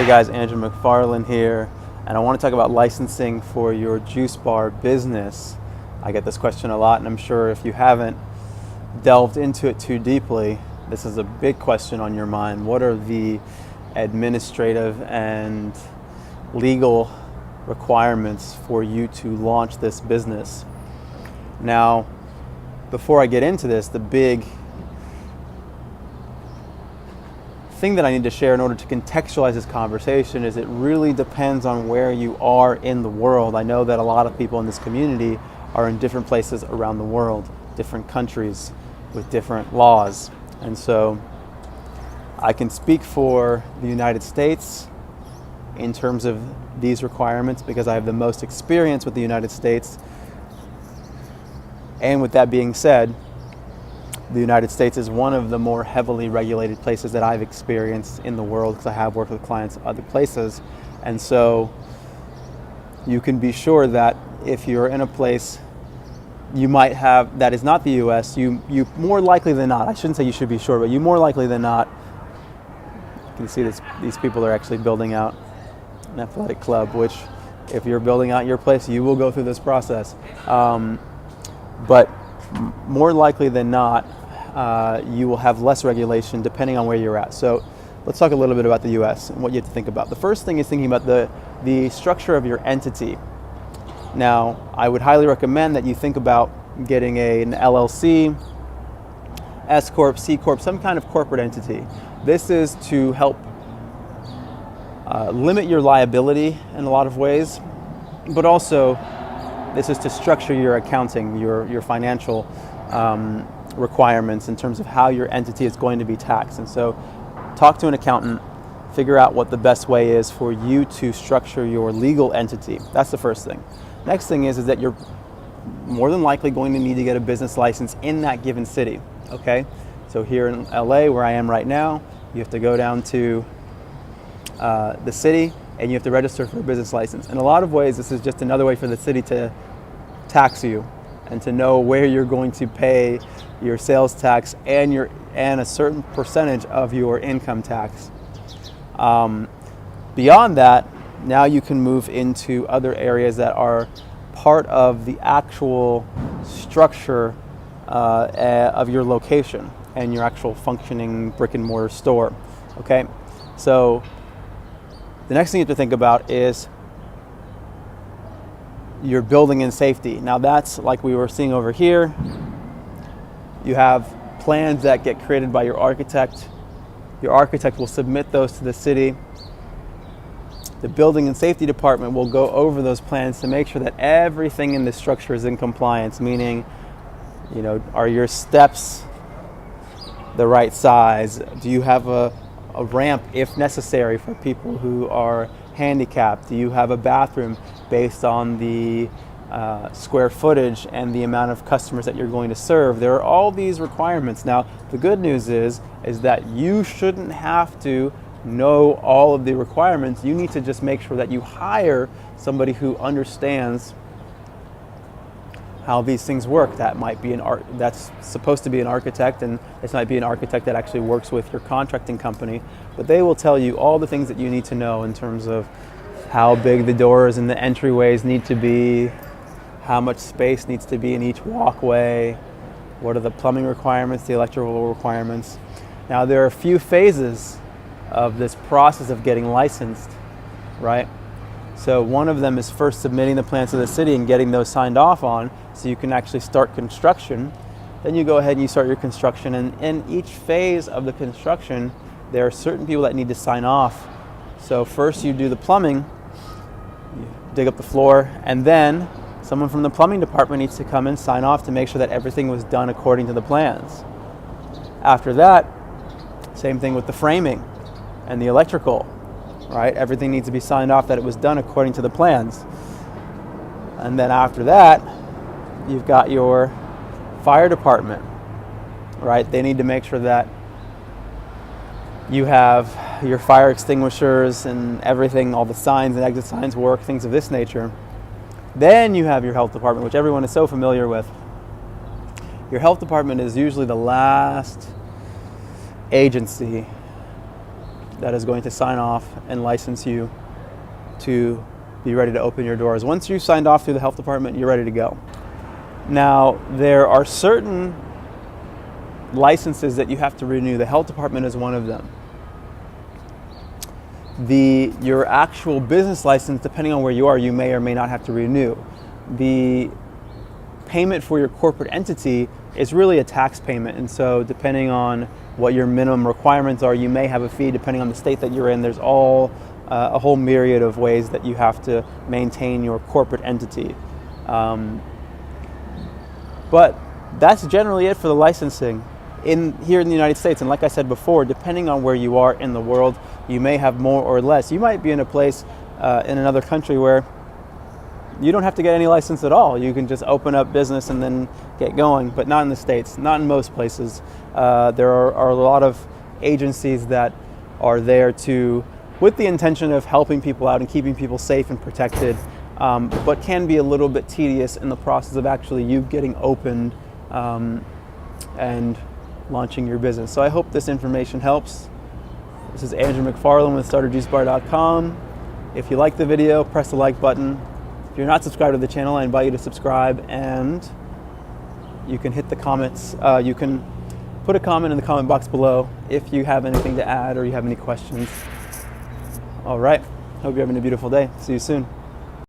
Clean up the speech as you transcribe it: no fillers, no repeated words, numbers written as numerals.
guys, Andrew McFarland here, and I want to talk about licensing for your juice bar business. I get this question a lot, and I'm sure if you haven't delved into it too deeply, this is a big question on your mind. What are the administrative and legal requirements for you to launch this business? Now, before I get into this, the big thing that I need to share in order to contextualize this conversation is it really depends on where you are in the world. I know that a lot of people in this community are in different places around the world, different countries with different laws. And so I can speak for the United States in terms of these requirements because I have the most experience with the United States. And with that being said, the United States is one of the more heavily regulated places that I've experienced in the world because I have worked with clients other places. And so you can be sure that if you're in a place you might have that is not the US, you more likely than not, I shouldn't say you should be sure, but you more likely than not, you can see these people are actually building out an athletic club, which if you're building out your place, you will go through this process. But more likely than not, you will have less regulation depending on where you're at. So let's talk a little bit about the US and what you have to think about. The first thing is thinking about the structure of your entity. Now, I would highly recommend that you think about getting an LLC, S Corp, C Corp, some kind of corporate entity. This is to help limit your liability in a lot of ways, but also this is to structure your accounting, your financial requirements in terms of how your entity is going to be taxed. And so talk to an accountant, figure out what the best way is for you to structure your legal entity. That's the first thing. Next thing is that you're more than likely going to need to get a business license in that given city, okay? So here in LA, where I am right now, you have to go down to the city and you have to register for a business license. In a lot of ways, this is just another way for the city to tax you and to know where you're going to pay your sales tax and a certain percentage of your income tax. Beyond that, now you can move into other areas that are part of the actual structure of your location and your actual functioning brick and mortar store. Okay, so the next thing you have to think about is your building and safety. Now that's like we were seeing over here. You have plans that get created by your architect. Your architect will submit those to the city. The building and safety department will go over those plans to make sure that everything in the structure is in compliance, meaning, are your steps the right size? Do you have a ramp if necessary for people who are handicapped? Do you have a bathroom based on the square footage and the amount of customers that you're going to serve? There are all these requirements. Now, the good news is that you shouldn't have to know all of the requirements. You need to just make sure that you hire somebody who understands how these things work. That might be that's supposed to be an architect, and this might be an architect that actually works with your contracting company, but they will tell you all the things that you need to know in terms of how big the doors and the entryways need to be, how much space needs to be in each walkway, what are the plumbing requirements, the electrical requirements. Now, there are a few phases of this process of getting licensed, right? So one of them is first submitting the plans to the city and getting those signed off on so you can actually start construction. Then you go ahead and you start your construction, and in each phase of the construction there are certain people that need to sign off. So first you do the plumbing, you dig up the floor, and then someone from the plumbing department needs to come and sign off to make sure that everything was done according to the plans. After that, same thing with the framing and the electrical, right? Everything needs to be signed off that it was done according to the plans. And then after that, you've got your fire department, right? They need to make sure that you have your fire extinguishers and everything, all the signs and exit signs work, things of this nature. Then you have your health department, which everyone is so familiar with. Your health department is usually the last agency that is going to sign off and license you to be ready to open your doors. Once you've signed off through the health department, you're ready to go. Now, there are certain licenses that you have to renew. The health department is one of them. Your actual business license, depending on where you are, you may or may not have to renew. The payment for your corporate entity is really a tax payment, and so depending on what your minimum requirements are, you may have a fee depending on the state that you're in. There's a whole myriad of ways that you have to maintain your corporate entity. But that's generally it for the licensing here in the United States. And like I said before, depending on where you are in the world, you may have more or less. You might be in a place in another country where you don't have to get any license at all. You can just open up business and then get going, but not in the States, not in most places. There are a lot of agencies that are there with the intention of helping people out and keeping people safe and protected, but can be a little bit tedious in the process of actually you getting opened and launching your business. So I hope this information helps. This is Andrew McFarland with StartAJuiceBar.com. If you like the video, press the like button. If you're not subscribed to the channel, I invite you to subscribe, and you can hit the comments. You can put a comment in the comment box below if you have anything to add or you have any questions. All right. Hope you're having a beautiful day. See you soon.